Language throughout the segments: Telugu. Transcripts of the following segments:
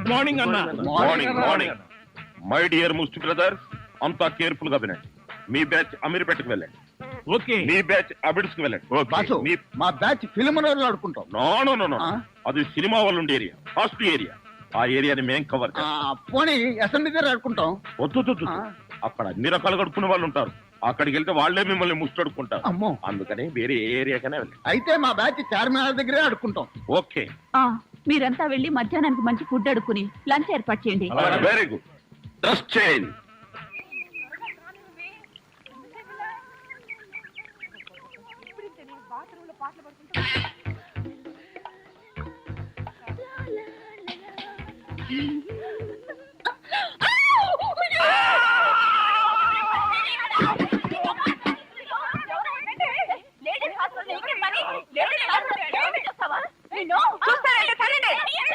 గుడ్ మార్నింగ్ అన్న. Morning morning. మై డియర్ ముస్టి బ్రదర్స్, అంతా కేర్ఫుల్ గా వినండి. మీ బ్యాచ్ అమీర్పేటకు వెళ్ళండి. ఓకే. మీ బ్యాచ్ అబిడ్స్ కు వెళ్ళండి. బాసు మా బ్యాచ్ ఫిలిం ఆడుకుంటాం. నో నో నో నో, అది సినిమా వాళ్ళు ఉండే ఏరియా, ఫాస్ట్ ఏరియా. ఆ ఏరియాని మేం కవర్ చేస్తాం. పోనీ అసెంబ్లీ దగ్గర ఆడుకుంటాం. వద్దు, అక్కడ అన్ని రకాలు కడుక్కునే వాళ్ళు ఉంటారు. అక్కడికి వెళ్తే వాళ్లే మిమ్మల్ని ముస్టడుకుంటారు. అమ్మో, అందుకని వేరే ఏ ఏరియాకనే వెళ్ళండి. అయితే మా బ్యాచ్ చార్మినార్ దగ్గరే ఆడుకుంటాం. ఓకే, మీరంతా వెళ్ళి మధ్యాహ్నానికి మంచి ఫుడ్ అడుక్కుని లంచ్ ఏర్పాటు చేయండి. Very good. Dress change.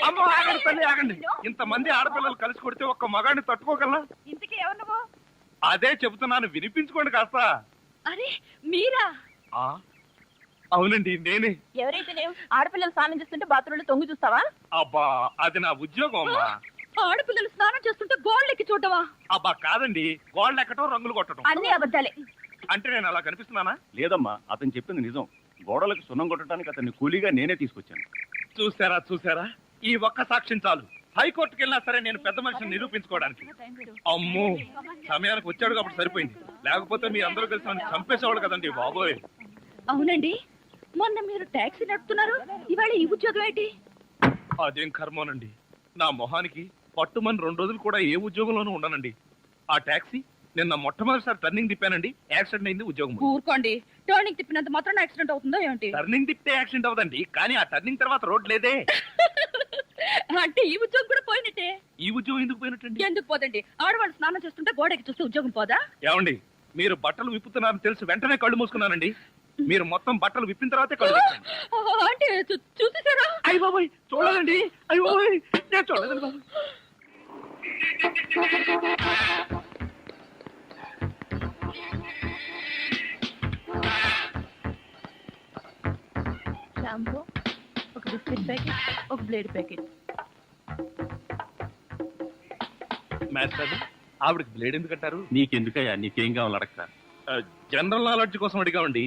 అమ్మో, ఆగండి తల్లి, ఆగండి. ఇంతమంది ఆడపిల్లలు కలిసి కొడితే ఒక్క మగాడిని తట్టుకోగలనా? ఇంతకీ ఎవరు నువ్వు? అదే చెబుతున్నాను, వినిపించుకోండి కాస్త. అరే మీరా? అవునండి, నేనే. ఎవరైతే ఆడపిల్లలు స్నానం చేస్తుంటే బాత్రూంలో తొంగి చూస్తావా? అబ్బా, అది నా ఉద్యోగం అమ్మా. ఆడపిల్లలు స్నానం చేస్తుంటే గోళ్ళెక్కి చూడవా? అబ్బా కాదండి, గోళ్ళు ఎక్కటం, రంగులు కొట్టడం. అన్ని అబద్ధాలే. అంటే నేను అలా కనిపిస్తున్నానా? లేదమ్మా, అతను చెప్పింది నిజం. గోడలకు సున్నం కొట్టడానికి అతన్ని కూలీగా నేనే తీసుకొచ్చాను. చూసారా, ఈ ఒక్క సాక్ష్యం చాలు. హైకోర్టుకి వెళ్ళినా సరే నేను పెద్ద మనిషిని నిరూపించుకోవడానికి. అమ్మో, సమయానికి వచ్చాడు కాబట్టి సరిపోయింది. లేకపోతే మీ అందరూ కలిసి నన్ను చంపేసేవాడు కదండి బాబోయ్. అవునండి, మొన్న మీరు టాక్సీ నడుపుతున్నారు, ఇవాళ ఈ ఉద్యోగం ఏంటి? అదేం కర్మోనండి, నా మొహానికి పట్టుమని 2 రోజులు కూడా ఏ ఉద్యోగంలోనూ ఉండనండి. ఆ టాక్సీ నిన్న మొట్టమొదటిసారి టర్నింగ్ తిప్పానండి, యాక్సిడెంట్ అయింది, ఉద్యోగం. ఊరుకోండి, టర్నింగ్ తిప్పినంత మాత్రం యాక్సిడెంట్ అవుతుందో ఏంటి? టర్నింగ్ తిప్పితే యాక్సిడెంట్ అవదండి, కానీ ఆ టర్నింగ్ తర్వాత రోడ్ లేదే. అంటే ఈ ఉద్యోగం కూడా పోయినట్టే. ఈ ఉద్యోగం ఎందుకు పోయినట్టండి? ఎందుకు పోదండి? ఆడవాళ్ళు స్నానం చేస్తుంటే గోడకి చూస్తే ఉద్యోగం పోదా? ఏమండి, మీరు బట్టలు విప్పుతున్నారని తెలిసి వెంటనే కళ్ళు మూసుకున్నానండి. మీరు మొత్తం బట్టలు విప్పిన తర్వాతే కళ్ళు తెరిచాను. అంటే చూసేసారా? అయ్య బాబోయ్, చూడలేదండి. అయ్య బాబోయ్, నేను చూడలేదండి బాబు. షాంపూ, ఒక బిస్కెట్ ప్యాకెట్, ఒక బ్లేడ్ ప్యాకెట్. మాస్టర్, ఆవిడకి బ్లేడ్ ఎందుకు అంటారు? నీకెందుకయ్యా, నీకేం కావాలో అడగతా. జనరల్ నాలెడ్జ్ కోసం అడిగామండి.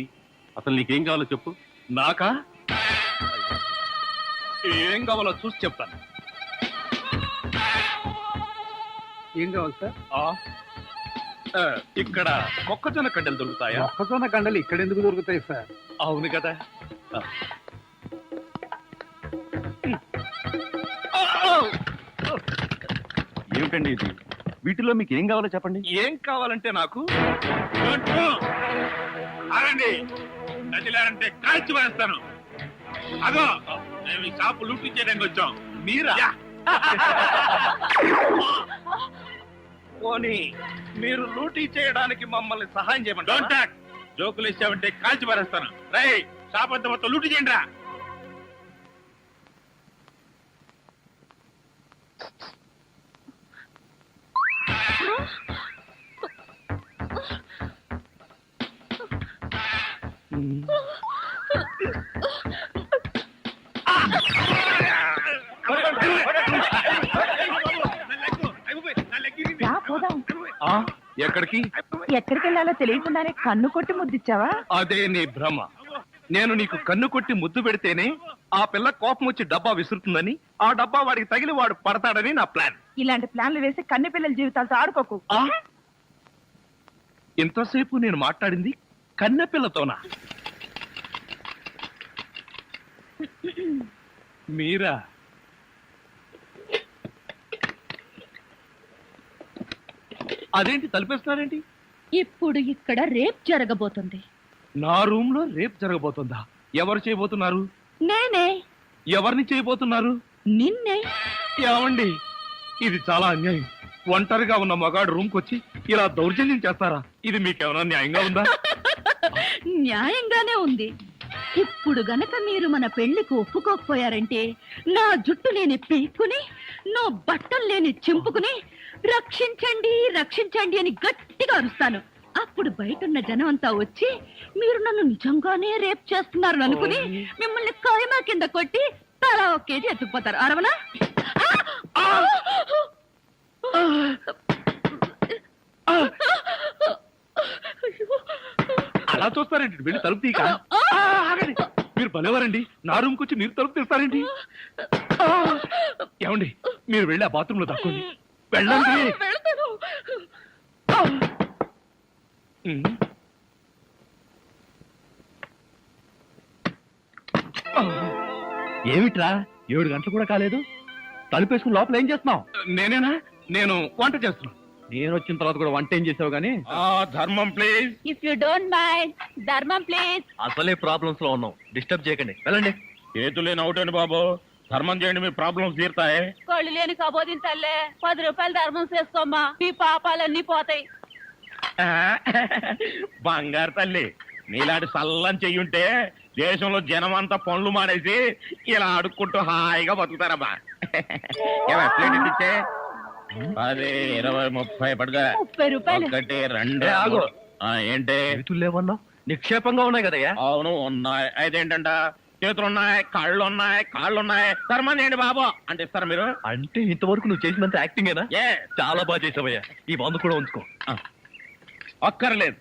అసలు నీకేం కావాలో చెప్పు. నాకా? ఏం కావాలో చూసి చెప్తాను. ఏం కావాలి సార్? ఇక్కడ మొక్కజొన్న కండలు దొరుకుతాయా? మొక్కజొన్న కండలు ఇక్కడ ఎందుకు దొరుకుతాయి సార్? అవును కదా. ఏమిటండి ఇది? వీటిలో మీకు ఏం కావాలో చెప్పండి. ఏం కావాలంటే నాకు అరండి నదిలారంటే కాల్చి వేస్తాను. అదో మేము ఈ షాపు లూటీ చేయడానికి వచ్చాం. మీరా? పోనీ మీరు లూటీ చేయడానికి మమ్మల్ని సహాయం చేయమంటారా? జోకులు ఇచ్చామంటే కాల్చి పారేస్తాను. రై, షాప్ అంతా మొత్తం లూటీ చేయండి రా. ఎక్కడికి? ఎక్కడికి వెళ్ళాలో తెలియకుండానే కన్ను కొట్టి ముద్దిచ్చావా? అదే నీ భ్రమ. నేను నీకు కన్ను కొట్టి ముద్దు పెడితేనే ఆ పిల్ల కోపం వచ్చి డబ్బా విసురుతుందని, ఆ డబ్బా వాడికి తగిలి వాడు పడతాడని నా ప్లాన్. ఇలాంటి ప్లాన్లు వేసి కన్నె పిల్లల జీవితాలతో ఆడుకోకు. ఇంతసేపు నేను మాట్లాడింది కన్నె పిల్లతోనా? మీరా? అదేంటి తలిపేస్తున్నారేంటి? ఇప్పుడు ఇక్కడ రేప్ జరగబోతుంది. నా రూమ్ లో రేప్ జరగబోతుందా? ఎవరు చేయబోతున్నారు? నేనే. ఎవరిని చేయబోతున్నారు? నిన్నే. ఏమండి, ఇది చాలా అన్యాయం. ఒంటరిగా ఉన్న మగాడు రూమ్ కొచ్చి ఇలా దౌర్జన్యం చేస్తారా? ఇది మీకేమైనా న్యాయంగా ఉందా? న్యాయంగానే ఉంది. ఇప్పుడు గనక మీరు మన పెళ్లికి ఒప్పుకోకపోయారంటే నా జుట్టు లేని పీక్కుని, నా బట్టలు లేని చింపుకుని రక్షించండి రక్షించండి అని గట్టిగా అరుస్తాను. అప్పుడు బయటున్న జనం అంతా వచ్చి మీరు నన్ను నిజంగానే రేప్ చేస్తున్నారు అనుకుని మిమ్మల్ని కాయమా కింద కొట్టి తలా 1 కేజీ ఎత్తుకుపోతారు. అరవనా? అలా చూస్తారేంటి? వెళ్ళి తలుపు తీక. ఆగండి, మీరు భలేవారండి. నా రూమ్కి వచ్చి మీరు తలుపు తీస్తారేంటి? ఏమండి, మీరు వెళ్ళి ఆ బాత్రూమ్ లో దక్కండి. వెళ్ళండి. వెళ్తాను. ఏమిట్రా 7 గంటలు కూడా కాలేదు, తలుపు వేసుకుని లోపల ఏం చేస్తున్నావు? నేనేనా? నేను వంట చేస్తున్నాను. నేను వచ్చిన తర్వాత కూడా వంట ఏం చేసావు గానీ? ధర్మం please. If you don't mind, ధర్మం ప్లీజ్. అసలే ప్రాబ్లమ్స్ లో ఉన్నాం, డిస్టర్బ్ చేయకండి, వెళ్ళండి. చేతులేని అవుటండి బాబు, ధర్మం చేయండి, మీ ప్రాబ్లమ్స్ తీరుతాయి. కళ్ళు లేని కబోదిన తల్లే 10 రూపాయలు ధర్మం చేసుకోమ్మా, మీ పాపాలన్నీ పోతాయి. బంగారు తల్లి, నీలాంటి సల్లం చెయ్యుంటే దేశంలో జనం అంతా పనులు మానేసి ఇలా అడుక్కుంటూ హాయిగా బతుకుతారమ్మా. ప్లేట్ ఇచ్చే 10, 20, 30 పడగా. 30 రూపాయలు. 1, 2. ఏంటి? చేతులు లేవన్నా? నిక్షేపంగా ఉన్నాయి కదయ్యా. అవును ఉన్నాయి. అయితే ఏంటంట, చేతులు ఉన్నాయి, కాళ్ళు ఉన్నాయి, ధర్మం చేయండి బాబు అంటే ఇస్తారా మీరు? అంటే ఇంతవరకు నువ్వు చేసినంత యాక్టింగేనా? ఏ చాలా బాగా చేసావయ్యా. ఈ మందు కూడా ఉంచుకో. అక్కర్లేదు,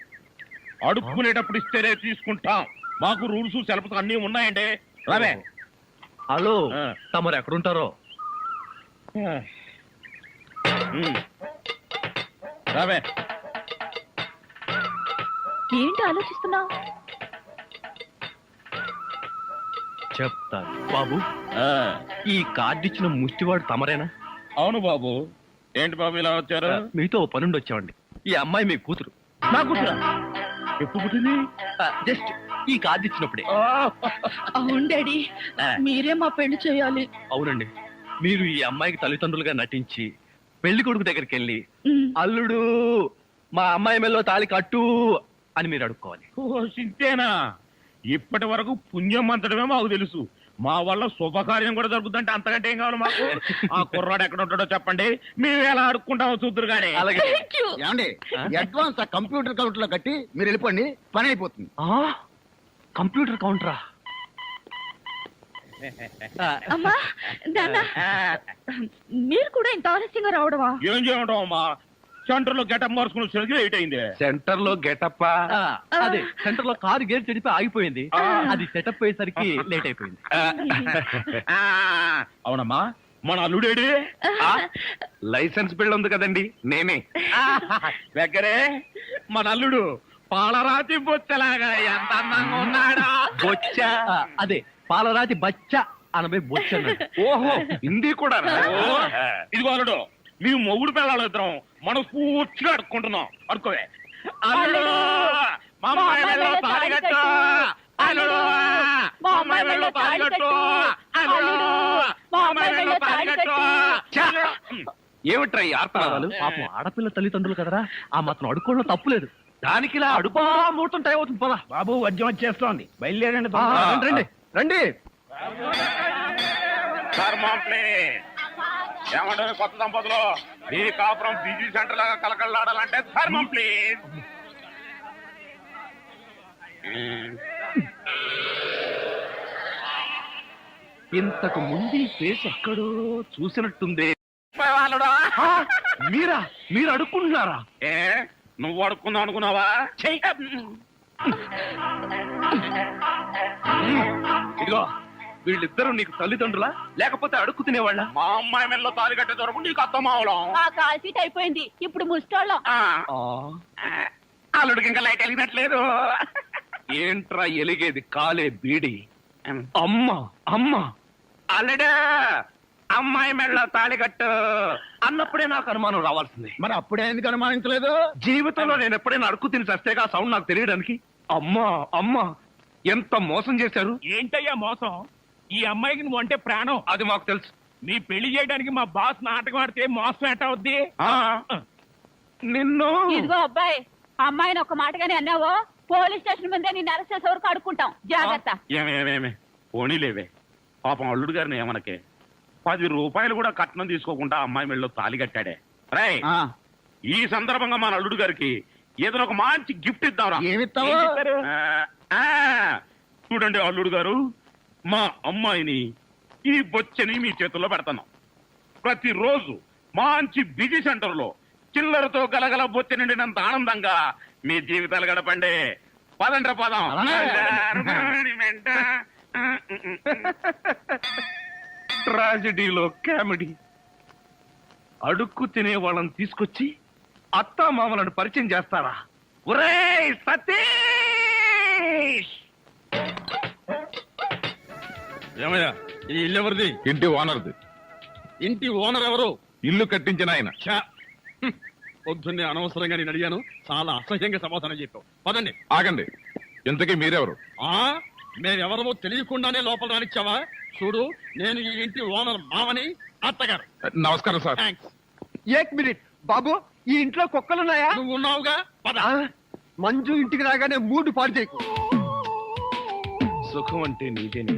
అడుక్కునేటప్పుడు ఇస్తేనే తీసుకుంటాం. మాకు రూల్స్ సెలవులు అన్ని ఉన్నాయండి. రావే. హలో, తమరు ఎక్కడుంటారో? రావే. ఏంటి ఆలోచిస్తున్నావు? చెప్తాను బాబు. ఆ, ఈ కార్డు ఇచ్చిన ముష్టివాడు తమరేనా? అవును బాబు. ఏంటి బాబు ఇలా వచ్చారు? మీతో ఓ పనుండి వచ్చామండి. ఈ అమ్మాయి మీ కూతురు. నా కూతురా? ఎప్పుడు పుట్టింది? జస్ట్ ఈ కార్డు ఇచ్చినప్పుడే. అవును డాడీ, మీరే మా పెళ్లి చేయాలి. అవునండి, మీరు ఈ అమ్మాయికి తల్లిదండ్రులుగా నటించి పెళ్లి కొడుకు దగ్గరికి వెళ్ళి అల్లుడు మా అమ్మాయి మెల్లో తాళి కట్టు అని మీరు అడుక్కోవాలి. ఓ సింతేనా? ఇప్పటి వరకు పుణ్యం అంతటమే మాకు తెలుసు. మా వల్ల శుభకార్యం కూడా జరుగుతుందంటే అంతకంటే ఏం కావాలి మాకు? ఆ కుర్రాడు ఎక్కడ ఉంటాడో చెప్పండి, మేము ఎలా అడుక్కుంటామో చూద్దరు కానీ. అలాగే. Thank you. ఏమండి, అడ్వాన్స్ ఆ కంప్యూటర్ కౌంటర్ లో కట్టి మీరు వెళ్ళిపోండి, పని అయిపోతుంది. కంప్యూటర్ కౌంటరా? అమ్మా, నాన్న, మీరు కూడా ఇంత ఆలస్యంగా రావడమా? ఏం చేయమంటాం అమ్మా, సెంటర్ లో గెటప్ మార్చుకుని సరిగ్గా లేట్ అయింది. సెంటర్ లో గెటప్? అదే, సెంటర్ లో కారు గేర్ చెడిపి ఆగిపోయింది. అది సెటప్ అయ్యేసరికి లేట్ అయిపోయింది. అవునమ్మా, మన అల్లుడేడి? లైసెన్స్ బిల్ ఉంది కదండి, నేనే. దగ్గరే మన అల్లుడు పాలరాతి బొచ్చలాగా ఎంత అందంగా ఉన్నాడా? బొచ్చ? అదే, పాలరాతి బచ్చ అనబై బొచ్చ. ఓహో, హిందీ కూడా. ఇదిగో అల్లుడు, మేము మొగుడు పిల్లలు ఇద్దరం మనం పూర్తిగా అడుక్కుంటున్నాం. అడుకోవే. అల్లుడు, మా అమ్మాయి వెళ్ళో తాళి కట్టు. అల్లుడు, మా అమ్మాయి వెళ్ళో తాళి కట్టు. అల్లుడు, మా అమ్మాయి వెళ్ళో తాళి కట్టు. ఏమిట్రా ఈ ఆర్తనాదాలు? పాపం ఆడపిల్ల తల్లిదండ్రులు కదరా, ఆ మాత్రం అడుక్కోవడం తప్పులేదు. దానికి ఇలా అడుపా ముహూర్తం టైం అవుతుంది. పదా బాబు, వద్యం వచ్చేస్తోంది, బయలుదేరండి. రండి రండి. ఏమంటారు కొత్త దంపతులు, ఈ కాపురం బిజీ సెంటర్ లాగా కలకలాడాలంటే ధర్మం ప్లీజ్. ఇంతకు ముందు ఈ ఫేస్ ఎక్కడో చూసినట్టుంది. మీరా? మీరు అడుక్కుంటున్నారా? ఏ, నువ్వు అడుక్కుందాం అనుకున్నావా? ఇదిగో, వీళ్ళిద్దరూ నీకు తల్లిదండ్రులా లేకపోతే అడుక్కు తినేవాళ్ళ? మా అమ్మాయి మెల్లో తాళి కట్టే దొరకు నీకు అత్తమావలం. ఆ కాల్ సీట్ అయిపోయింది, ఇప్పుడు ముష్టోళ్ళం. అల్లుడికి ఇంకా లైట్ వెలిగినట్లేదు. ఏంట్రా ఎలిగేది? కాలే బీడి. అమ్మా అమ్మా, అల్లుడు, అమ్మాయి మెళ్ళ తాళి కట్టు అన్నప్పుడే నాకు అనుమానం రావాల్సింది. మరి అప్పుడే ఎందుకు అనుమానించలేదు? జీవితంలో నేను ఎప్పుడైనా అడుక్కు తిని చస్తేగా సౌండ్ నాకు తెలియడానికి. అమ్మా అమ్మా, ఎంత మోసం చేశారు. ఏంటయ్యా మోసం? ఈ అమ్మాయికి నువ్వు అంటే ప్రాణం. అది మాకు తెలుసు. నీ పెళ్లి చేయడానికి మా బాస్ నాటకం ఆడితే మోసం ఎట్ట అవుద్ది? నిన్ను ఇదిగో అబ్బాయి, అమ్మాయిని ఒక మాటగానే అన్నావో పోలీస్ స్టేషన్ ముందే నిన్ను అరెస్ట్ చేసే వరకు అడుక్కుంటాం, జాగ్రత్త. ఏమేమేమే పోనీలేవే, పాపం అల్లుడు గారిని ఏమనకే. 10 రూపాయలు కూడా కట్నం తీసుకోకుండా అమ్మాయి మెళ్ళలో తాళి కట్టాడే. రై, ఈ సందర్భంగా మన అల్లుడు గారికి ఏదైనా ఒక మంచి గిఫ్ట్ ఇద్దాంరా. ఏమిస్తావు? చూడండి అల్లుడు గారు, మా అమ్మాయిని ఈ బొచ్చని మీ చేతుల్లో పెడతాను. ప్రతిరోజు మంచి బిజీ సెంటర్ లో చిల్లరతో గలగల బొచ్చ నిండినంత ఆనందంగా మీ జీవితాలు గడపండి. పదండ్ర పదం. ట్రాజడీలో కామెడీ. అడుక్కు తినే వాళ్ళని తీసుకొచ్చి అత్తా మామలను పరిచయం చేస్తారా? ఒరేయ్ సతీష్! ఏమయ్యా, ఈ ఇల్లు ఎవరిది? ఇంటి ఓనర్ది. ఇంటి ఓనర్ ఎవరు? ఇల్లు కట్టించిన ఆయన. ఛా! హ్మ్. పొద్దున్నే అనవసరంగా నేను అడిగాను, చాలా అసహ్యంగా సమాధానం చెప్పావు. పదండి. ఆగండి, ఇంతకీ మీరెవరు? మేమెవరమో తెలియకుండానే లోపల రానిచ్చావా? చూడు, నేను ఈ ఇంటి ఓనర్ మామని, అత్తగారు. నమస్కారం సార్. థ్యాంక్స్. ఏక్ మినిట్ బాబు, ఈ ఇంట్లో కుక్కలున్నాయా? నువ్వు ఉన్నావుగా, పద. మంజు ఇంటికి రాగానే మూడు పాడు చేయకు. సుఖం అంటే నీదేనే.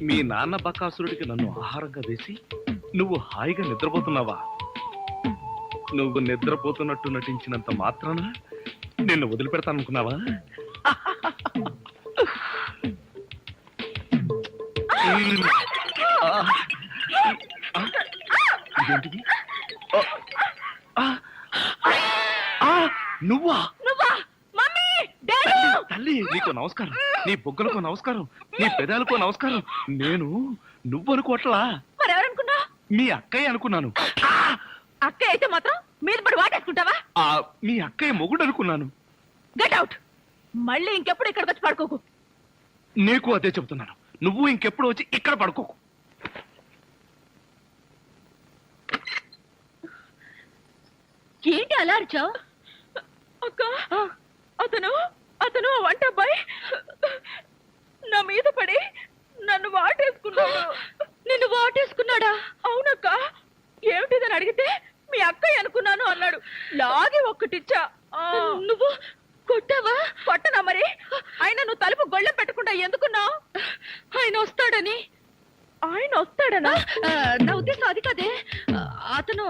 మీ నాన్న బకాసురుడికి నన్ను ఆహారంగా వేసి నువ్వు హాయిగా నిద్రపోతున్నావా? నువ్వు నిద్రపోతున్నట్టు నటించినంత మాత్రాన నిన్ను వదిలిపెడతాననుకున్నావా? ఇదేంటిది? నువ్వా? తల్లి, నీకు నమస్కారం. నీ బొగ్గలకు నమస్కారం, నీ పెదాలకు నమస్కారం. నేను నువ్వు అనుకోవట్లా, మరెవరనుకున్నా? మీ అక్కయ్య అనుకున్నాను. అక్క అయితే మాత్రం మీద పడి వాటేసుకుంటావా? మీ అక్కయ్య మొగుడు అనుకున్నాను. Get out. మళ్ళీ ఇంకెప్పుడు ఇక్కడికి వచ్చి పడుకోకు. నీకు అదే చెబుతున్నాను, నువ్వు ఇంకెప్పుడు వచ్చి ఇక్కడ పడుకోకు. ఏంటి అలా అరిచావు? అక్క, అతను వంట అబ్బాయి నా మీద పడి నన్ను వాటేసుకున్నాడు. నిన్ను వాటేసుకున్నాడా? అవునక్క. ఏమిటిదని అడిగితే మీ అక్కయ్య అనుకున్నాను అన్నాడు. లాగి ఒక్కటిచ్చా. నువ్వు కొట్టావా? కొట్టనా మరి. ఆయన నువ్వు తలుపు గొళ్ళెం పెట్టకుండా ఎందుకున్నావు? ఆయన వస్తాడని. ఆయన వస్తాడనా? నా ఉద్దేశం అది కాదే. అతను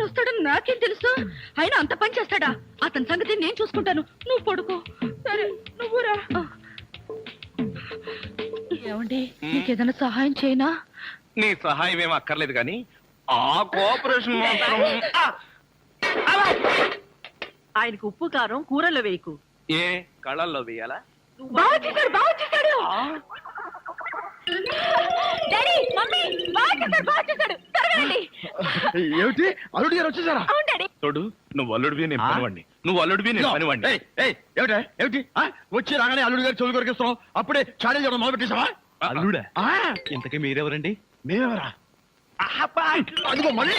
వస్తాడని నాకేం తెలుసు? ఆయన అంత పని చేస్తాడా? అతని సంగతి నేను చూసుకుంటాను, నువ్వు పడుకో. సరే, నువ్వు రా. ఏమండి, నీకేదైనా సహాయం చేయనా? నీ సహాయం ఏం అక్కర్లేదు కానీ ఆ కోఆపరేషన్ మాత్రం. ఆయనకు ఉప్పు కారం కూరలో వేయకు. ఏ కళ్ళల్లో వేయాలా? బాగా చేశాడు, బాగా చేశాడు. డాడీ, మమ్మీ, బాగా చేశాడు. త్వరగా ఏమిటి, అల్లుడు గారు వచ్చేసారా? అవును డాడీ. చూడు, నువ్వు అల్లుడివి, నేను పనివాడిని. నువ్వు అల్లుడివి, నేను పనివాడిని. ఏమిటి వచ్చి రాగానే అల్లుడు గారు చెవులు కొరికిస్తున్నావు? అప్పుడే చాడీ చేయడం మొదలు పెట్టేశావా? అల్లుడా? ఇంతకీ మీరెవరండి? మేమెవరా? అదిగో మళ్ళీ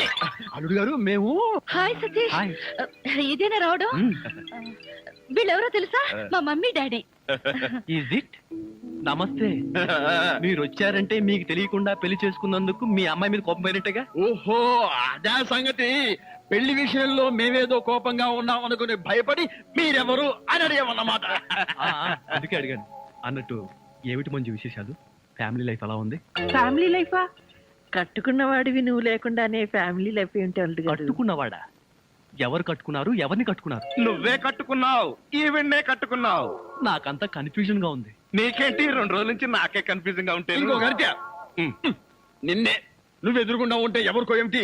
అల్లుడు గారు, మేము. హాయ్ సతీష్. ఇదేనా రావడం? వీళ్ళెవరో తెలుసా? మా మమ్మీ డాడీ. Is it? నమస్తే. మీరు వచ్చారంటే మీకు తెలియకుండా పెళ్లి చేసుకున్నందుకు మీ అమ్మాయి మీద కోపం పోయినట్టుగా. ఓహో, అదే సంగతి. పెళ్లి విషయంలో మేమేదో కోపంగా ఉన్నాం అనుకుని భయపడి మీరెవరు అని అడిగామన్నమాట. అందుకే అడిగాను. అన్నట్టు ఏమిటి మంచి విశేషాలు? ఫ్యామిలీ లైఫ్ ఎలా ఉంది? ఫ్యామిలీ లైఫా? కట్టుకున్నవాడివి నువ్వు లేకుండానే ఫ్యామిలీ లైఫ్ ఏంటి అల్లుడు గారు? కట్టుకున్నవాడా? ఎవరు కట్టుకున్నారు? ఎవరిని కట్టుకున్నారు? నువ్వే కట్టుకున్నావు, ఈవెన్నే కట్టుకున్నావు. నాకంతా కన్ఫ్యూజన్ గా ఉంది. నీకేంటి, 2 రోజుల నుంచి నాకే కన్ఫ్యూజన్ గా ఉంటే. ఇంకో గంట నిన్నే నువ్వు ఎదురుకుండా ఉంటే ఎవరికో ఏమిటి,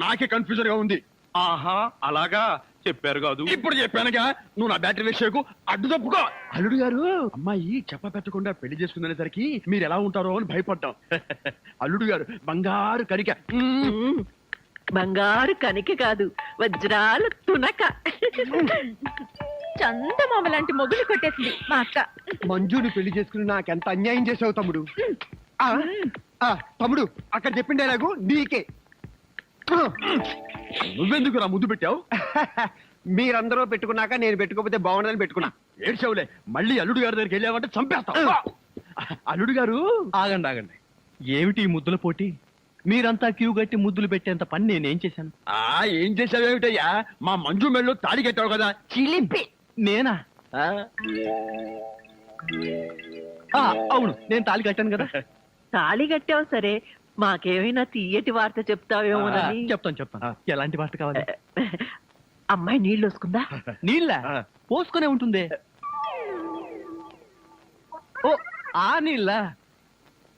నాకే కన్ఫ్యూజన్ గా ఉంది. ఆహా, అలాగా చెప్పారు కాదు. ఇప్పుడు చెప్పానుగా, నువ్వు నా బ్యాటరీ విషయకు అడ్డు తప్పుకో. అల్లుడు గారు, అమ్మాయి చెప్ప పెట్టకుండా పెళ్లి చేసుకునేసరికి మీరు ఎలా ఉంటారో అని భయపడ్డాం. అల్లుడు గారు బంగారు కరిక. బంగారు కనిక కాదు, వజ్రాల తునక. చందమామ లాంటి మొగులు కొట్టేసింది మా అక్క. మంజుని పెళ్లి చేసుకుని నాకెంత అన్యాయం చేసావు తమ్ముడు. తమ్ముడు, అక్కడ చెప్పిండే నాకు నీకే. నువ్వెందుకు నా ముద్దు పెట్టావు? మీరందరూ పెట్టుకున్నాక నేను పెట్టుకోకపోతే బాగుండదని పెట్టుకున్నా. ఏడ్చావులే, మళ్ళీ అల్లుడు గారి దగ్గరికి వెళ్ళావంటే చంపేస్తావు. అల్లుడు గారు, ఆగండి. ఏమిటి ఈ ముద్దుల పోటీ? మీరంతా క్యూ కట్టి ముద్దులు పెట్టేంత పని నేనేం చేశాను? ఏం చేసావేమిటయ్యా? మా మంజు మెళ్ళు తాళి కట్టావు కదా, చిలిపి. నేనా? అవును, నేను తాళి కట్టాను కదా. తాళి కట్టావు సరే, మాకేమైనా తీయటి వార్త చెప్తావేమోనని. చెప్తాను. ఎలాంటి వార్త కావాలి? అమ్మాయి నీళ్ళు వస్తుందా? నీళ్ళ పోసుకునే ఉంటుంది. ఓ, ఆ నీళ్ళ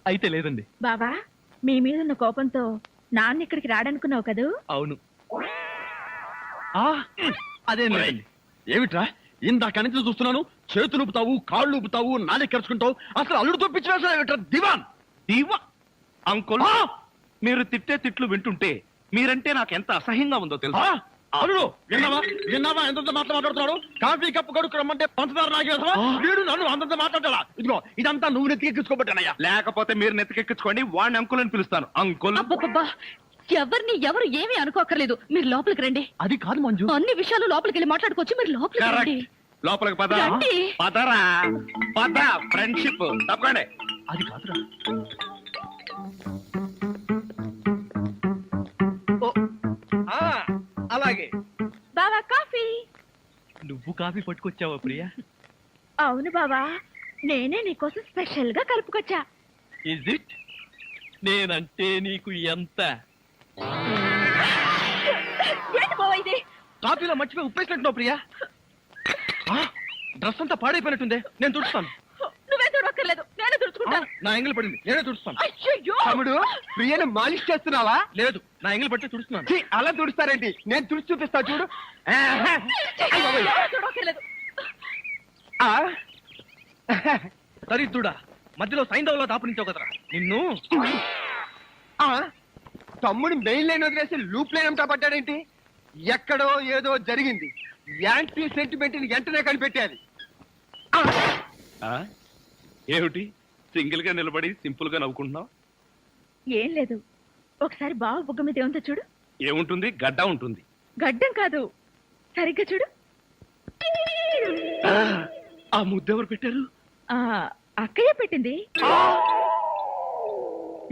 అయితే లేదండి. బావా మీ మీద ఉన్న కోపంతో నాన్న ఇక్కడికి రాడనుకున్నావు కదూ? అవును. అదేం లేదండి. ఏమిట్రా ఇందాక నుంచి చూస్తున్నాను, చేతులు ఊపుతావు, కాళ్ళు ఊపుతావు, నాలుగు కరుచుకుంటావు. అసలు అల్లుడితో పిచ్చి ఏమిట్రా దివాన్? దీవా అంకుల్, మీరు తిట్టే తిట్లు వింటుంటే మీరంటే నాకు ఎంత అసహ్యంగా ఉందో తెలుసా? అల్లుడు విన్నావా విన్నావా ఎంత మాట్లాడుతున్నాడు? కాఫీ కప్పు కడుకు రమ్మంటే పంచదార నాగేసవా? వీడు నన్ను అంతంత మాట్లాడాలా? ఇదిగో ఇదంతా నువ్వు నెత్తికెక్కించుకోబట్టానయ్యా. లేకపోతే మీరు నెత్తికెక్కించుకోండి, వాడిని అంకుల్ అని పిలుస్తాను. అంకుల్ అబ్బబ్బబ్బా, ఎవరు ఏమీ అనుకోకర్లేదు. మీరు లోపలికి రండి. అది కాదు మంజు. అన్ని విషయాలు లోపలికి వెళ్ళి మాట్లాడుకోవచ్చు. మీరు లోపలికి రండి. కరెక్ట్. లోపలికి పద. రండి. పదరా పద. ఫ్రెండ్షిప్ తప్పకండి. అది కాదురా. అలాగే. బావా కాఫీ. నువ్వు కాఫీ పట్టుకొచ్చావా ప్రియా? అవును బావా, నేనే నీకోసం స్పెషల్ గా కలుపుకొచ్చా. Is it? నేనంటే నీకు ఎంత? ఏంటి బావా ఇది? కాఫీలో మర్చిపోయి ఉప్పేసినట్టున్నావు ప్రియా. డ్రెస్ అంతా పాడైపోయినట్టుందే. నేను తుడుస్తాను. నువ్వే చూడక్కర్లేదు, నేనే తుడుచుకుంటాను. నా ఎంగిల్ పడింది, నేనే తుడుస్తాను. అయ్యయ్యో. తమ్ముడు ప్రియను మాలిష్ చేస్తున్నావా? లేదు, నా ఎంగిల్ పట్టి తుడుస్తున్నాను. ఛీ, అలా తుడుస్తారేంటి? నేను తుడిచి చూపిస్తా చూడు. ఎవరు చూడక్కర్లేదు. దరిద్రుడా, మధ్యలో సైంధవులో దాపురించావు కదరా నిన్ను. తమ్ముడు మెయిన్ లైన్ వదిలేసి లూప్ లైన్ అంతా పడ్డాడేంటి? ఎక్కడో ఏదో జరిగింది. యాంటీ సెంటిమెంట్ ని వెంటనే కనిపెట్టాలి. ఏమిటి సింగిల్ గా నిలబడి సింపుల్ గా నవ్వుకుంటున్నావు? ఏం లేదు, ఒకసారి బావ బుగ్గ మీద ఏముందో చూడు. ఏముంటుంది? గడ్డ ఉంటుంది. గడ్డం కాదు, సరిగ్గా చూడు. ఆ ముద్దు ఎవరు పెట్టారు? ఆ అక్కయ్య పెట్టింది.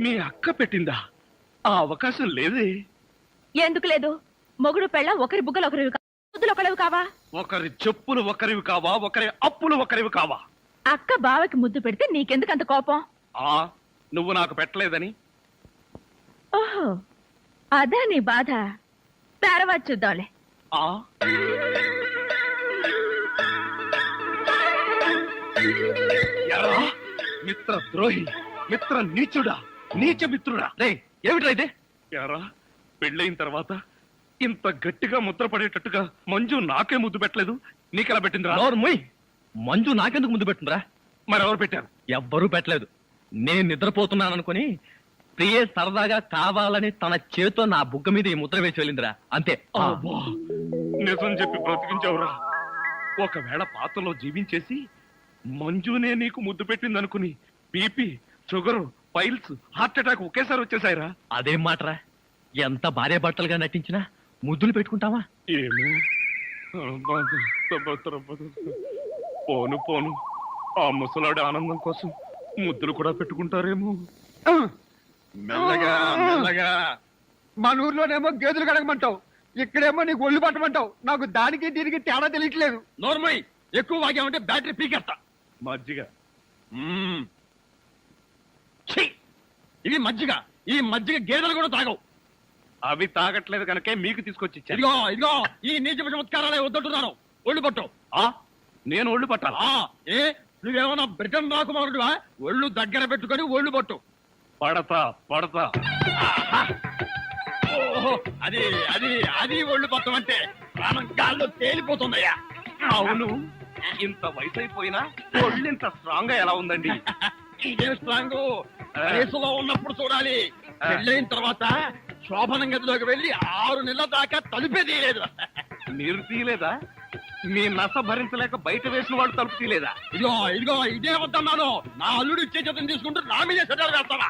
మీ అక్క పెట్టిందా? ఆ అవకాశం లేదే. ఎందుకు లేదు? మొగుడు పెళ్ళ ఒకరి బుగ్గలు ఒకరివి ముద్దులు ఒకరివి కావా? ఒకరి చెప్పులు ఒకరివి కావా? ఒకరి అప్పులు ఒకరివి కావా? అక్క బావకి ముద్దు పెడితే నీకెందుకు అంత కోపం? నువ్వు నాకు పెట్టలేదని. ఓహో, అదా నీ బాధ. తర్వాత చూద్దాంలే. ఎరా మిత్ర ద్రోహి, మిత్ర నీచుడా, నీచ మిత్రుడా. రే ఏమిట్రా ఇదే? ఎరా పెళ్ళయిన తర్వాత ఇంత గట్టిగా ముద్ర పడేటట్టుగా మంజు నాకే ముద్దు పెట్టలేదు, నీకెలా పెట్టిందిరా? నోర్మోయ్, మంజు నాకెందుకు ముందు పెట్టిందిరా? మరెవరు పెట్టారు? ఎవ్వరూ పెట్టలేదు. నేను నిద్రపోతున్నాను అనుకుని ప్రియే సరదాగా కావాలని తన చేతో నా బుగ్గ మీద ఈ ముద్ర వేసి వెళ్ళిందిరా, అంతే. అబ్బా, నిజం చెప్పి బ్రతికించావురా. ఒకవేళ పాత్రలో జీవించేసి మంజునే నీకు ముద్దు పెట్టింది అనుకుని BP, sugar, piles, heart attack ఒకేసారి వచ్చేసాయిరా. అదేం మాటరా? ఎంత భార్య భర్తలుగా నటించినా ముద్దులు పెట్టుకుంటావా? ఏమో, పోను పోను ఆ ముసలాడి ఆనందం కోసం ముద్దులు కూడా పెట్టుకుంటారేమో. మెల్లగా మెల్లగా. మన ఊర్లోనేమో గేదెలు కడగమంటావు, ఇక్కడేమో నీకు ఒళ్ళు పట్టమంటావు. నాకు దానికి దీనికి తేడా తెలియట్లేదు. నోర్మయ్, ఎక్కువ వాగామంటే బ్యాటరీ పీకేస్తా. మజ్జిగ. ఛీ, ఇది మజ్జిగ. ఈ మజ్జిగ గేదెలు కూడా తాగవు. అవి తాగట్లేదు కనుకే మీకు తీసుకొచ్చి ఇచ్చాను. ఇదిగో ఇదిగో, ఈ నీచ చమత్కారాలే వద్దంటున్నాను. ఒళ్ళు పట్టు. నేను ఒళ్ళు పట్టాలా? ఏ నువ్వేమన్నా బ్రిటన్ రాకుమారుడువా? ఒళ్ళు దగ్గర పెట్టుకొని ఒళ్ళు పట్టు. పడతా పడతా. ఓహో, అది అది అది ఒళ్ళు పట్టం అంటే ప్రాణం గాల్లో తేలిపోతుందయ్యా. అవును, ఇంత వయసు అయిపోయినా ఒళ్ళు ఇంత స్ట్రాంగ్ గా ఎలా ఉందండి? ఇదే స్ట్రాంగ్. వయసులో ఉన్నప్పుడు చూడాలి. పెళ్ళైన తర్వాత శోభనం గదిలోకి వెళ్ళి 6 నెలల దాకా తలుపే తీయలేదు. మీరు తీయలేదా? మీ నస భరించలేక బయట వేసిన వాళ్ళు తలుపు తీయలేదా? ఇదిగో ఇదిగో, ఇదే వద్దన్నాను. నా అల్లుడు ఇచ్చే చేతం తీసుకుంటూ నా మీదే సెటల్ వేస్తావా?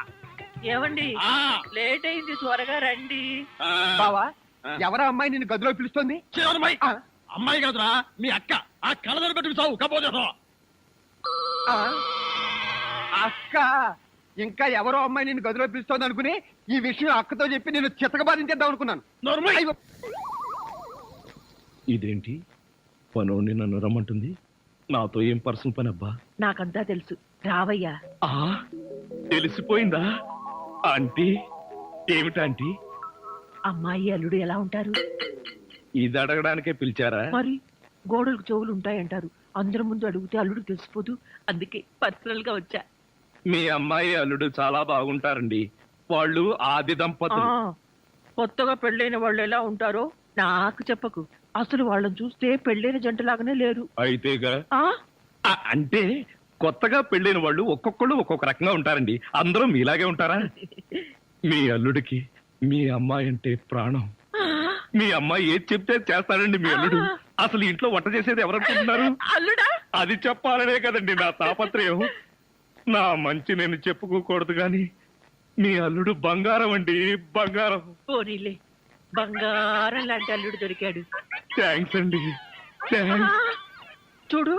ఏమండి ఆ, లేట్ అయింది, త్వరగా రండి. బావా, ఎవరా అమ్మాయి నిన్ను గదిలో పిలుస్తుంది? అమ్మాయి కాదురా, మీ అక్క. ఆ కళ్ళదర పెట్టి సావు కపోతే. అక్క ఇంకా ఎవరో అమ్మాయి నిన్ను గదిలో పిలుస్తోంది అనుకుని ఈ విషయం అక్కతో చెప్పి నేను చితకబాధించేద్దాం అనుకున్నాను. ఇదేంటి పనోని నన్ను రమ్మంటుంది? నాతో ఏం పర్సనల్ పని అబ్బా? నాకంతా తెలుసు, రావయ్యా. తెలిసిపోయిందా ఆంటీ? ఏమిటాంటీ? అమ్మాయి అల్లుడు ఎలా ఉంటారు? ఇది అడగడానికే పిలిచారా? మరి గోడలకు చెవులు ఉంటాయంటారు. అందరి ముందు అడిగితే అల్లుడు తెలిసిపోదు, అందుకే పర్సనల్ గా వచ్చా. మీ అమ్మాయి అల్లుడు చాలా బాగుంటారండి. వాళ్ళు ఆది ఆ, దంపతులు. కొత్తగా పెళ్ళైన వాళ్ళు ఎలా ఉంటారో నాకు చెప్పకు. అసలు వాళ్ళని చూస్తే పెళ్ళైన జంటలాగానే లేరు. అయితేగా ఆ అంటే కొత్తగా పెళ్ళైన వాళ్ళు ఒక్కొక్కళ్ళు ఒక్కొక్క రకంగా ఉంటారండి. అందరూ మీలాగే ఉంటారా? మీ అల్లుడికి మీ అమ్మాయి అంటే ప్రాణం. మీ అమ్మాయి ఏది చెప్తే చేస్తాడండి మీ అల్లుడు. అసలు ఇంట్లో వంట చేసేది ఎవరనుకుంటున్నారు? అల్లుడా అది చెప్పాలనే కదండి నా తాపత్రయం. నా మంచి నేను చెప్పుకోకూడదు గాని మీ అల్లుడు బంగారం అండి, బంగారం. పోనీలే, బంగారం లాంటి అల్లుడు దొరికాడు. థ్యాంక్స్ అండి, థ్యాంక్స్. చూడు,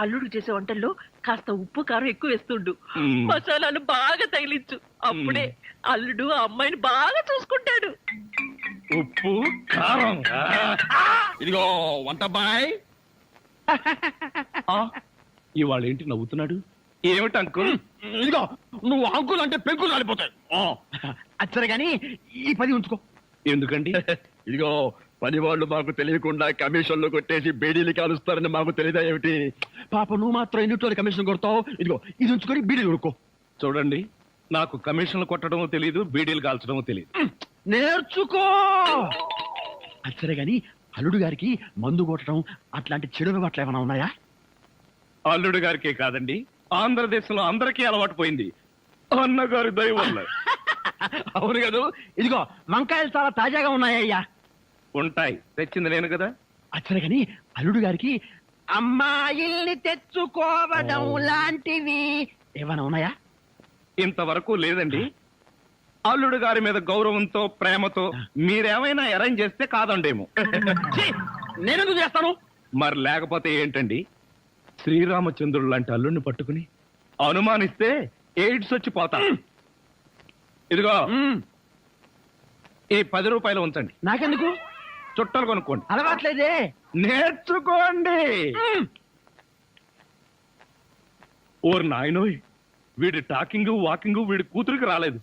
అల్లుడు చేసే వంటల్లో కాస్త ఉప్పు కారం ఎక్కువ వేస్తుండు. మ్మ్. మసాలాలు బాగా తగిలించు. అప్పుడే అల్లుడు ఆ అమ్మాయిని బాగా చూసుకుంటాడు. ఉప్పు కారం. ఇదిగో వంట బాయ్. ఇవాళ ఏంటి నవ్వుతున్నాడు? ఏమిటి అంకుల్? ఇదిగో నువ్వు అంకులు అంటే పెంకులు రాలిపోతాయి. అచ్చరే గాని ఈ 10 ఉంచుకో. ఎందుకండి? ఇదిగో పని వాళ్ళు మాకు తెలియకుండా కమిషన్లు కొట్టేసి బేడీలు కాలుస్తారని మాకు తెలియదా ఏమిటి? పాప నువ్వు మాత్రం ఎన్నిట్లో కమిషన్ కొడతావు. ఇదిగో ఇది ఉంచుకొని బీడీలు కొనుక్కో. చూడండి, నాకు కమిషన్లు కొట్టడమో తెలియదు, బీడీలు కాల్చడమో తెలియదు. నేర్చుకో. అచ్చరే గాని అల్లుడు గారికి మందు కొట్టడం అట్లాంటి చెడు అలవాట్లు ఏమైనా ఉన్నాయా? అల్లుడు గారికే కాదండి, ఆంధ్రదేశంలో అందరికీ అలవాటు పోయింది అన్నగారి దయ వల్ల. అవును కదా. ఇదిగో వంకాయలు చాలా తాజాగా ఉన్నాయ్యా. ఉంటాయి, తెచ్చింది నేను కదా. అచ్చరే గాని అల్లుడు గారికి అమ్మాయిల్ని తెచ్చుకోవడం లాంటివి ఏమైనా ఉన్నాయా? ఇంతవరకు లేదండి. అల్లుడు గారి మీద గౌరవంతో ప్రేమతో మీరేమైనా అరేంజ్ చేస్తే కాదండేమో. నేనెందుకు చేస్తాను? మరి లేకపోతే ఏంటండి? శ్రీరామచంద్రుడు లాంటి అల్లుడిని పట్టుకుని అనుమానిస్తే ఎయిడ్స్ వచ్చి పోతా. ఇదిగో ఈ 10 రూపాయలు ఉంచండి. నాకెందుకు? చుట్టలు కొనుక్కోండి. అలవాట్లేదే. నేర్చుకోండి. ఓర్ నాయనోయ్, వీడి టాకింగ్ వాకింగ్ వీడి కూతురికి రాలేదు.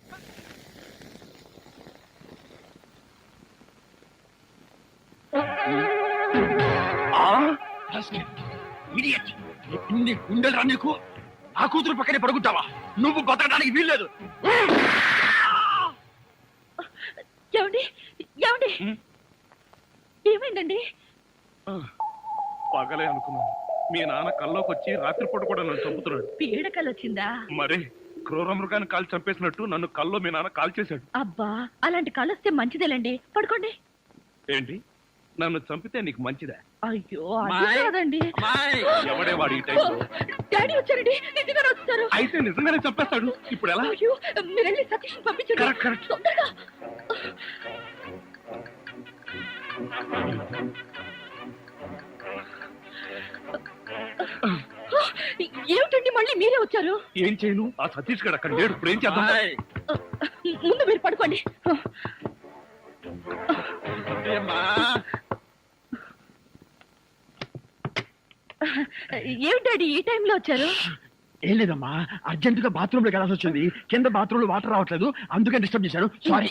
ఉండరా నీకు? ఆ కూతురు పక్కనే పడుకుంటావా? నువ్వు బతకడానికి వీల్లేదు. ఏమండి, ఏమండి, ఏమైందండి? పగలే అనుకున్నాను. మీ నాన్న కల్లోకి వచ్చి రాత్రిపూట కూడా నన్ను చంపుతున్నాడు. పీడకలు వచ్చిందా? మరి క్రూర మృగాన్ని కాల్ చంపేసినట్టు నన్ను కల్లో మీ నాన్న కాల్ చేశాడు. అబ్బా, అలాంటి కలొస్తే మంచిదేలండి. పడుకోండి. ఏంటి, నన్ను చంపితే నీకు మంచిదా? అయ్యో, అది కాదండి. ఎవడే వాడు ఈ టైంలో? డాడీ వచ్చారండి, నిజంగానే వచ్చారు. అయితే నిజంగానే చంపేస్తాడు. ఇప్పుడు ఎలా? అయ్యో, మీరు వెళ్ళి సతీష్ పంపించండి. Correct, correct. తొందరగా. ఏమిటండి మళ్ళీ మీరే వచ్చారు? ఏం చేయను, ఆ సతీష్ గడు అక్కడ లేడు. ఇప్పుడు ఏం చేద్దాం? ముందు మీరు పడుకోండి. ఏమిటి డాడీ ఈ టైంలో వచ్చారు? ఏం లేదమ్మా, అర్జెంట్ గా బాత్రూమ్ లోకి వెళ్ళాల్సి వచ్చింది. కింద బాత్రూమ్ లో వాటర్ రావట్లేదు, అందుకని డిస్టర్బ్ చేశాను. సారీ.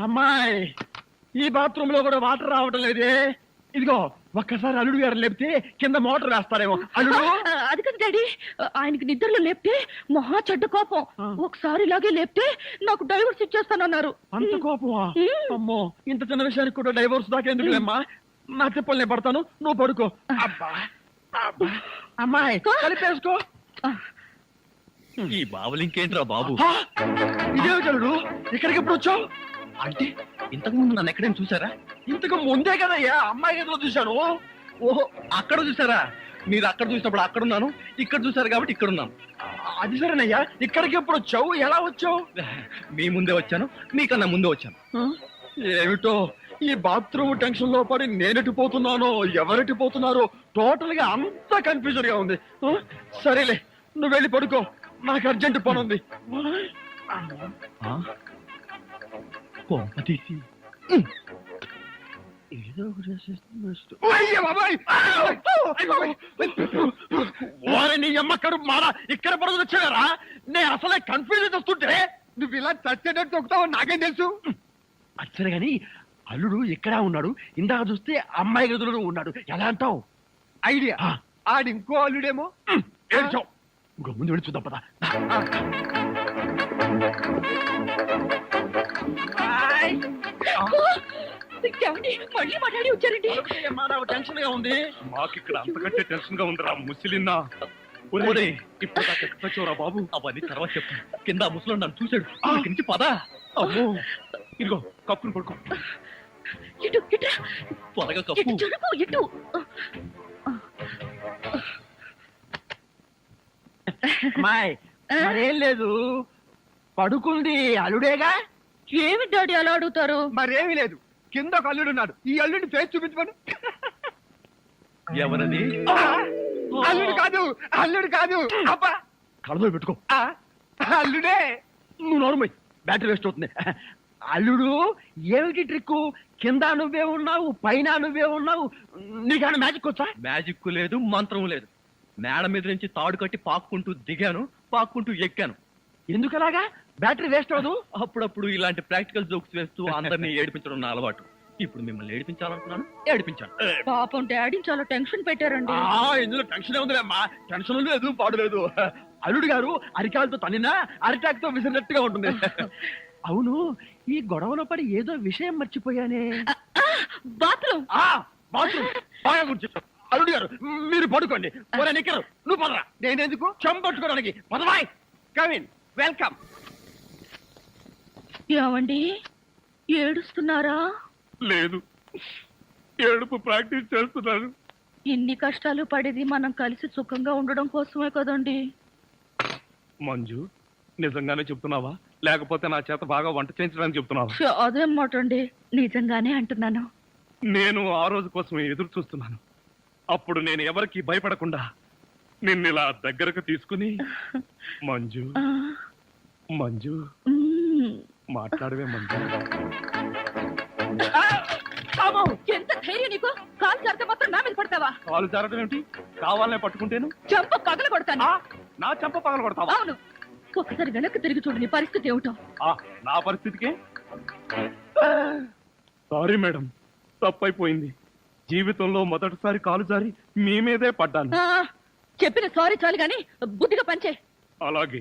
అమ్మాయి, ఈ బాత్రూమ్ లో కూడా వాటర్ రావటం లేదే. ఇదిగో ఒక్కసారి అల్లుడు గారు లేపితే కింద మోటార్ వేస్తారేమో. అల్లుడు, అది కదా డాడీ, ఆయనకి నిద్రలో లేపితే మహా చెడ్డ కోపం. ఒకసారి ఇలాగే లేపితే నాకు డైవర్స్ ఇచ్చేస్తానన్నారు. అంత కోపమా? అమ్మో, ఇంత చిన్న విషయానికి కూడా డైవోర్స్ దాకా ఎందుకులేమ్మా? నా చెప్పులు నేను పడతాను, నువ్వు పడుకో. అబ్బా అబ్బా. అమ్మాయి కలిపేసుకో. ఈ బాబులు ఇంకేంట్రా బాబు? ఇదే చలుడు, ఇక్కడికి ఎప్పుడు వచ్చావు? అంటే ఇంతకు ముందు నన్ను ఎక్కడైనా చూసారా? ఇంతకు ముందే కదయ్యా అమ్మాయి గదిలో చూశాను. ఓహో, అక్కడ చూసారా? మీరు అక్కడ చూసినప్పుడు అక్కడ ఉన్నాను, ఇక్కడ చూసారు కాబట్టి ఇక్కడ ఉన్నాను. అది సరేనయ్యా, ఇక్కడికి ఎప్పుడు వచ్చావు? ఎలా వచ్చావు? మీ ముందే వచ్చాను, మీకన్నా ముందే వచ్చాను. ఏమిటో ఈ బాత్రూమ్ టెన్షన్ లో పడి నేనెటు పోతున్నానో ఎవరెటు పోతున్నారో టోటల్ గా అంతా కన్ఫ్యూజన్ గా ఉంది. సరేలే, నువ్వు వెళ్ళి పడుకో, నాకు అర్జెంట్ పని ఉంది. తీసి ఏదో వారిని ఎమ్మక్కడు మారా ఇక్కడ పడుకుని వచ్చారా? నేను అసలే కన్ఫ్యూజన్ వస్తుంటే నువ్వు ఇలా చచ్చేటట్టు తొక్కుతావు నాకేం తెలుసు? అచ్చరే గాని అల్లుడు ఎక్కడా ఉన్నాడు? ఇందాక చూస్తే అమ్మాయి గదిలో ఉన్నాడు. ఎలా అంటావు? ఐడియా. ఆడి ఇంకో అల్లుడేమో. ఏడ్చావు. ఇంకో ముందు వెళ్ళి చూద్దాం పదా. ఏమండి? మళ్ళీ మాట్లాడి వచ్చారండి. టెన్షన్ గా ఉంది. మాకు ఇక్కడ అంతకంటే టెన్షన్ గా ఉందిరా ముసిలిన్నా. ఇప్పుడు వచ్చావురా బాబు. అవన్నీ తర్వాత చెప్పు. కింద ముసలు నన్ను చూశాడు. ఇక్కడి నుంచి పదా. అమ్మో, ఇదిగో కప్పును పడుకో. ఇటు ఇటు త్వరగా కప్పు. ఇటు జరుగు, ఇటు. అమ్మాయి మరేం లేదు, పడుకుంది అల్లుడేగా. ఏమి డాడీ అలా అడుగుతారు? మరేమీ లేదు, కింద ఒక అల్లుడున్నాడు. ఈ అల్లుడిని ఫేస్ చూపించమను. ఎవరది? అల్లుడు కాదు, అల్లుడు కాదు. అబ్బా, కళ్ళలో పెట్టుకో. అల్లుడే. నువ్వు నోరుమోయ్, బ్యాటరీ వేస్ట్ అవుతుంది. అల్లుడు ఏమిటి ట్రిక్కు? కింద నువ్వే ఉన్నావు, పైన నువ్వే ఉన్నావు. నీకన్నా మ్యాజిక్ వచ్చా? మ్యాజిక్ లేదు, మంత్రం లేదు. మేడ మీద నుంచి తాడు కట్టి పాక్కుంటూ దిగాను, పాక్కుంటూ ఎక్కాను. ఎందుకలాగా? బ్యాటరీ వేస్ట్ అవదు. అప్పుడప్పుడు ఇలాంటి ప్రాక్టికల్ జోక్స్ వేస్తూ అందరినీ ఏడిపించడం నా అలవాటు. ఇప్పుడు మిమ్మల్ని ఏడిపించాలనుకున్నాను, ఏడిపించాను. పాపం డాడీ చాలా టెన్షన్ పెట్టారండి. ఇందులో టెన్షన్ ఉందిలేమ్మా. టెన్షన్ లేదు, పాడు లేదు. అల్లుడు గారు అరికాలతో తన్నినా అరిటాక్ తో విసిరినట్టుగా ఉంటుంది. అవును, ఈ గొడవలో పడి ఏదో విషయం మర్చిపోయానే. బాత్రూమ్. బాత్రూమ్ బాగా గుర్తు. అల్లుడు గారు మీరు పడుకోండి. నిక్కరు నువ్వు పదరా. నేనెందుకు? చెంపట్టుకోవడానికి పదవాయ్. Come in, welcome. ఏమండి, ఏడుస్తున్నారా? లేదు, ఏడుపు ప్రాక్టీస్ చేస్తున్నాను. ఇన్ని కష్టాలు పడేది మనం కలిసి సుఖంగా ఉండడం కోసమే కదండి. మంజు, నిజంగానే చెప్తున్నావా లేకపోతే నా చేత బాగా వంట చేయించడానికి చెప్తున్నావా? అదేం మాట అండి, నిజంగానే అంటున్నాను. నేను ఆ రోజు కోసం ఎదురు చూస్తున్నాను. అప్పుడు నేను ఎవరికి భయపడకుండా నిన్నిలా దగ్గరకు తీసుకుని మంజు ఆ, మంజు మ్మ్. మాట్లాడవే మంజు. ఎంత ధైర్యం నీకు? కాలు జారితే మాత్రం నా మీద పడతావా? కాలు జారడం ఏమిటి? కావాలనే పట్టుకుంటేను చెంప పగల కొడతాను. నా చెంప పగల కొడతావా? అవును, ఒకసారి వెనక్కి తిరిగి చూడు, నీ పరిస్థితి ఏమిటో. నా పరిస్థితికే సారీ మేడం, తప్పైపోయింది. జీవితంలో మొదటిసారి కాలు జారి మీ మీదే పడ్డాను. ఆ, చెప్పిన సారీ చాలు గాని బుద్ధిగా పంచే. అలాగే.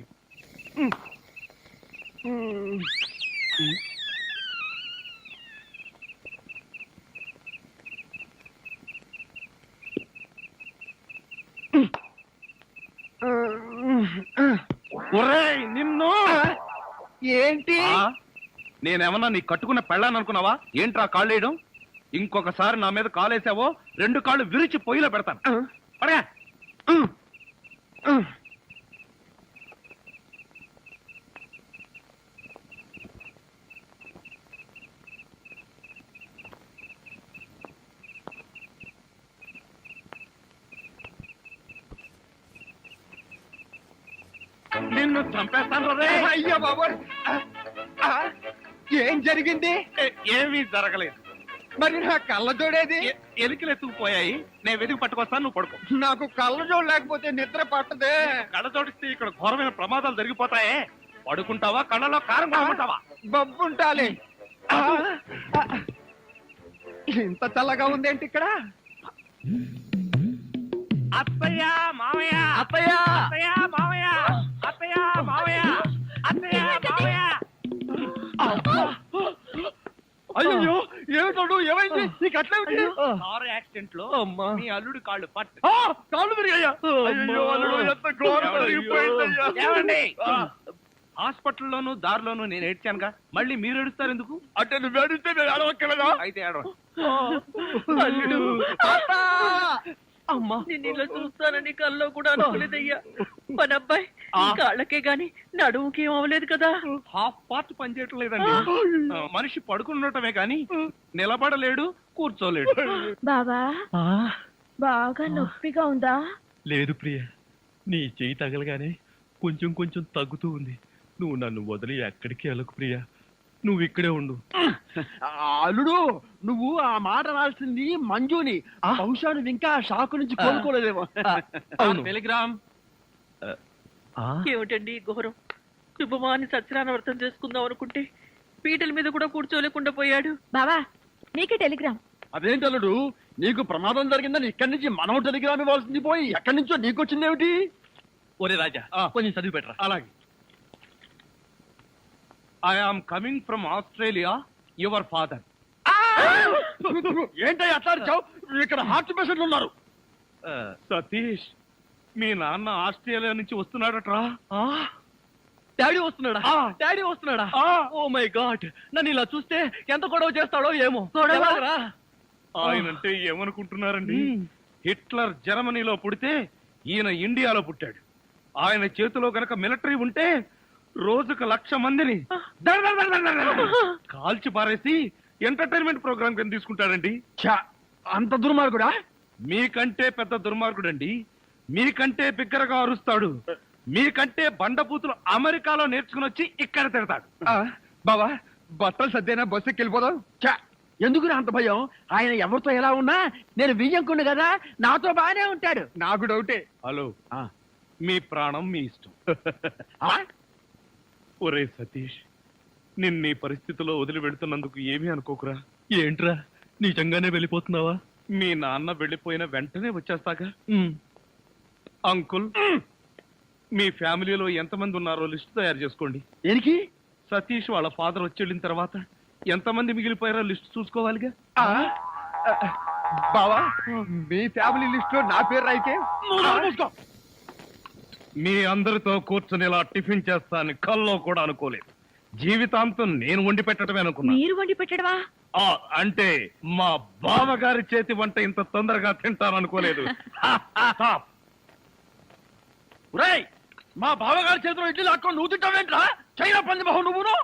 ఒరేయ్, నిన్ను ఏంటి? నేనేమన్నా నీ కట్టుకున్న పెళ్ళాను అనుకున్నావా? ఏంట్రా కాళ్ళు వేయడం? ఇంకొకసారి నా మీద కాలేసావో 2 కాళ్ళు విరిచి పొయ్యిలో పెడతాను. పడగా. నిన్ను చంపేస్తాను రే. అయ్యో బాబోయ్. ఏం జరిగింది? ఏమీ జరగలేదు. మరి నా కళ్ళజోడేది? ఎలికలు ఎత్తుకుపోయాయి. నేను వెతికి పట్టుకొస్తాను, నువ్వు పడుకో. నాకు కళ్ళజోడు లేకపోతే నిద్ర పట్టదే. కళ్ళ జోడిస్తే ఇక్కడ ఘోరమైన ప్రమాదాలు జరిగిపోతాయే. పడుకుంటావా, కళ్ళలో కారం కొనుక్కుంటావా? బొబ్బుంటాలి. ఇంత చల్లగా ఉందేంటి ఇక్కడ? అత్తయ్య మావయ్య, అత్తయ్య, అత్తయ్య మావయ్య, అత్తయ్య మావయ్య, అత్తయ్య మావయ్య. అయ్యో, ఏమిటోడు, ఏమైంది? నీకు అట్లా కారు యాక్సిడెంట్ లో అమ్మా. మీ అల్లుడు కాళ్ళు పట్టు. కాళ్ళు తిరిగాయ్యా. అయ్యో, అల్లుడు, ఎంత ఘోరం జరిగిపోయిందయ్యా. ఏమండి? హాస్పిటల్లోను దారిలోను నేను ఏడ్చానుగా, మళ్ళీ మీరు ఏడుస్తారు ఎందుకు? అంటే నువ్వు ఏడిస్తే నేను అడవక్కలేదా? అయితే ఏడవ. అల్లుడు, అమ్మా, నేను ఇలా చూస్తానని కల్లో కూడా అనుకోలేదయ్యా. మన అబ్బాయి కాళ్ళకే గాని నడుముకి ఏం అవ్వలేదు కదా. హాఫ్ పార్ట్ పనిచేయటం లేదండి. మనిషి పడుకుండటమే కానీ నిలబడలేడు, కూర్చోలేడు. బాబా, బాగా నొప్పిగా ఉందా? లేదు ప్రియ, నీ చెయ్యి తగలగానే కొంచెం కొంచెం తగ్గుతూ ఉంది. నువ్వు నన్ను వదిలి ఎక్కడికి వెళ్ళకు ప్రియ, నువ్వు ఇక్కడే ఉండు. అల్లుడు, నువ్వు ఆ మాట రాల్సింది మంజుని. బహుశా నువ్వు ఇంకా షాకు నుంచి కోలుకోలేదేమో. అవును. టెలిగ్రామ్. ఏమిటండి ఘోరం? శుభమాని సత్యనారాయణ వ్రతం చేసుకుందాం అనుకుంటే పీటల మీద కూడా కూర్చోలేకుండా పోయాడు. బావా నీకే టెలిగ్రామ్. అదేంటి అల్లుడు, నీకు ప్రమాదం జరిగిందని ఇక్కడి నుంచి మనం టెలిగ్రామ్ ఇవ్వాల్సింది పోయి ఎక్కడి నుంచో నీకు వచ్చింది ఏమిటి? ఒరే రాజా కొంచెం చదివి పెట్టరా. అలాగే. I am coming from Australia, your father. ఏంటో అట్లా అరిచావ్? ఇక్కడ హార్ట్ పేషెంట్లు ఉన్నారు. సతీష్, మీ నాన్న ఆస్ట్రేలియా నుంచి వస్తున్నాడట్రా. డాడీ వస్తున్నాడా? డాడీ వస్తున్నాడా? ఓ మై గాడ్, నన్ను ఇలా చూస్తే ఎంత గొడవ చేస్తాడో ఏమో. ఎలాగరా? ఆయనంటే ఏమనుకుంటున్నారండి? హిట్లర్ జర్మనీలో పుడితే ఈయన ఇండియాలో పుట్టాడు. ఆయన చేతిలో గనక మిలిటరీ ఉంటే రోజుకు 1,00,000 మందిని కాల్చి పారేసి ఎంటర్టైన్మెంట్ ప్రోగ్రామ్ కింద తీసుకుంటాడండి. ఛా, అంత దుర్మార్గుడా? మీకంటే పెద్ద దుర్మార్గుడండి. మీకంటే బిగ్గరగా అరుస్తాడు. మీకంటే బండబూతులు అమెరికాలో నేర్చుకుని వచ్చి ఇక్కడ తిడతాడు. బావా బట్టలు సర్దేనా బస్సు ఎక్కి వెళ్ళిపోదాం. ఛా, ఎందుకురా అంత భయం? ఆయన ఎవరితో ఎలా ఉన్నా నేను వియ్యంకుండు కదా, నాతో బాగానే ఉంటాడు. నాకు డౌటే. హలో, మీ ప్రాణం మీ ఇష్టం. ఒరే సతీష్, నిన్న ఈ పరిస్థితిలో వదిలి వెళ్తున్నందుకు ఏమీ అనుకోకురా. ఏంట్రా నిజంగానే వెళ్ళిపోతున్నావా? మీ నాన్న వెళ్ళిపోయిన వెంటనే వచ్చేస్తాగా. అంకుల్, మీ ఫ్యామిలీలో ఎంతమంది ఉన్నారో లిస్ట్ తయారు చేసుకోండి. దేనికి? సతీష్ వాళ్ళ ఫాదర్ వచ్చి వెళ్ళిన తర్వాత ఎంతమంది మిగిలిపోయారో లిస్ట్ చూసుకోవాలిగా. బావా మీ ఫ్యామిలీ లిస్ట్ లో నా పేరు రాయితే మీ అందరితో కూర్చొని ఇలా టిఫిన్ చేస్తానని కల్లో కూడా అనుకోలేదు. జీవితాంతం నేను వండి పెట్టడమే అనుకున్నా. మీరు వండి పెట్టడమా? అంటే మా బావగారి చేతి వంట ఇంత తొందరగా తింటాననుకోలేదు. ఒరేయ్, మా బావగారి చేతిలో ఇడ్లీ లాక్కొని నువ్వు తింటావేంట్రా? చైనా పంది మొహం నువ్వును.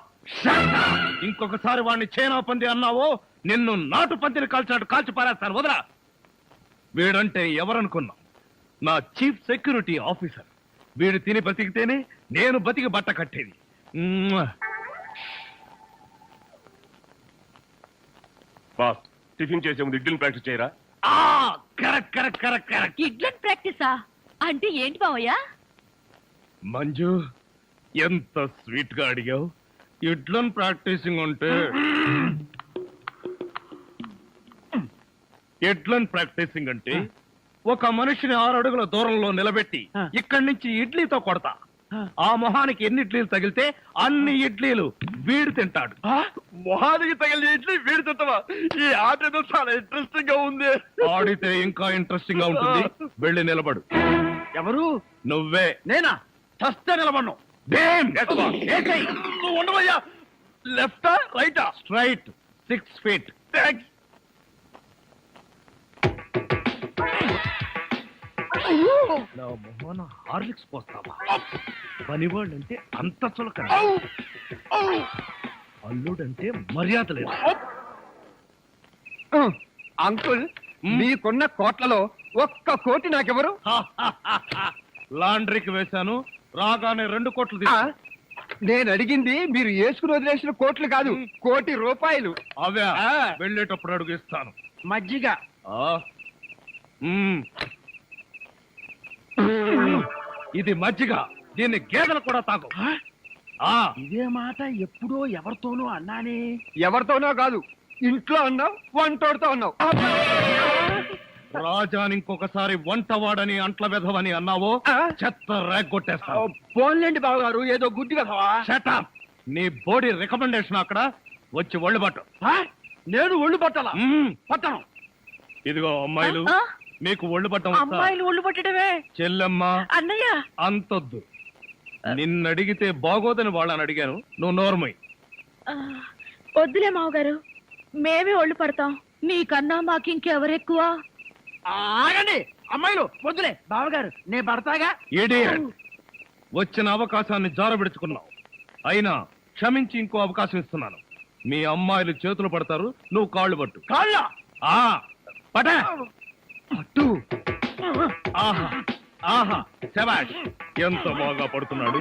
ఇంకొకసారి వాడిని చైనా పంది అన్నావో నిన్ను నాటు పందిని కాల్చినట్టు కాల్చి పారేస్తాను. వదరా. వీడంటే ఎవరనుకున్నా? నా చీఫ్ సెక్యూరిటీ ఆఫీసర్. వీడు తిని బతికితేనే నేను బతికి బట్ట కట్టేది. బాస్, టిఫిన్ చేసే ముందు ఇడ్లీని ప్రాక్టీస్ చేయరా? Correct correct correct correct. ఇడ్లన్ ప్రాక్టీసా అంటే ఏంటి బావయ్య? మంజు, ఎంత స్వీట్ గా అడిగావు. ఇడ్లన్ ప్రాక్టీసింగ్ అంటే ఒక మనిషిని 6 అడుగుల దూరంలో నిలబెట్టి ఇక్కడి నుంచి ఇడ్లీతో కొడతా. ఆ మొహానికి ఎన్ని ఇడ్లీలు తగిలితే అన్ని ఇడ్లీలు వీడు తింటాడు. మొహానికి తగిలిన ఇడ్లీ వీడి తింటావా? ఈ ఆట ఏదో చాలా ఇంట్రెస్టింగ్ గా ఉంది. ఆడితే ఇంకా ఇంట్రెస్టింగ్ గా ఉంటుంది. వెళ్ళి నిలబడు. ఎవరు? నువ్వే. నేనా? చస్తే నిలబడ్ను. నువ్వు ఉండవయ్యా. లెఫ్టా రైటా? Straight 6 feet. థ్యాంక్స్. నా మొహన హార్లిక్స్ పోస్తావా? పనివాళ్ళంటే అంత చులకన, అల్లుడంటే మర్యాద లేదు. అంకుల్, మీకున్న కోట్లలో 1 కోటి నాకెవరు? లాండ్రీకి వేశాను, రాగానే 2 కోట్లు నేను అడిగింది మీరు వేసుకుని వదిలేసిన కోట్లు కాదు, 1 కోటి రూపాయలు. అవే వెళ్ళేటప్పుడు అడుగు ఇస్తాను. మజ్జిగ. ఇది మజ్జిగ. దీన్ని గేదెలు కూడా తాగు. ఇదే మాట ఎప్పుడో ఎవరితోనో అన్నానే. ఎవరితోనో కాదు, ఇంట్లో అన్నావు, వంటోడుతో అన్నావు. రాజాని ఇంకొకసారి వంటవాడని అంట్ల వెధవని అన్నావో చెత్త రేగొట్టేస్తావు. పోన్లేండి బావగారు, ఏదో గుడ్డి వెధవా. షటప్. నీ బోడీ రికమెండేషన్ అక్కడ వచ్చి ఒళ్ళు పట్టు. నేను ఒళ్ళు పట్టాలా? పట్టను. ఇదిగో అమ్మాయిలు, మీకు ఒళ్ళు పట్టం అమ్మాయిలు ఒళ్ళు పట్టడమే. చెల్లెమ్మ, అన్నయ్య అంతొద్దు. నిన్నడిగితే బాగోదని వాళ్ళని అడిగాను. నువ్వు నోర్మై. వద్దులే మావగారు, మేమే ఒళ్ళు పడతాం. నీకన్నా మాకింకెవరెక్కువ? ఆగండి అమ్మాయిలు, వద్దులే. బావగారు నేను పడతాగా. ఇడియట్. వచ్చిన అవకాశాన్ని జారబెడుచుకున్నావు. అయినా క్షమించి ఇంకో అవకాశం ఇస్తున్నాను. మీ అమ్మాయిలు చేతులు పడతారు, నువ్వు కాళ్ళు పట్టు. కాళ్ళ పట పట్టు. ఆహా ఆహా, శభాష్. ఎంత బాగా పడుతున్నాడు.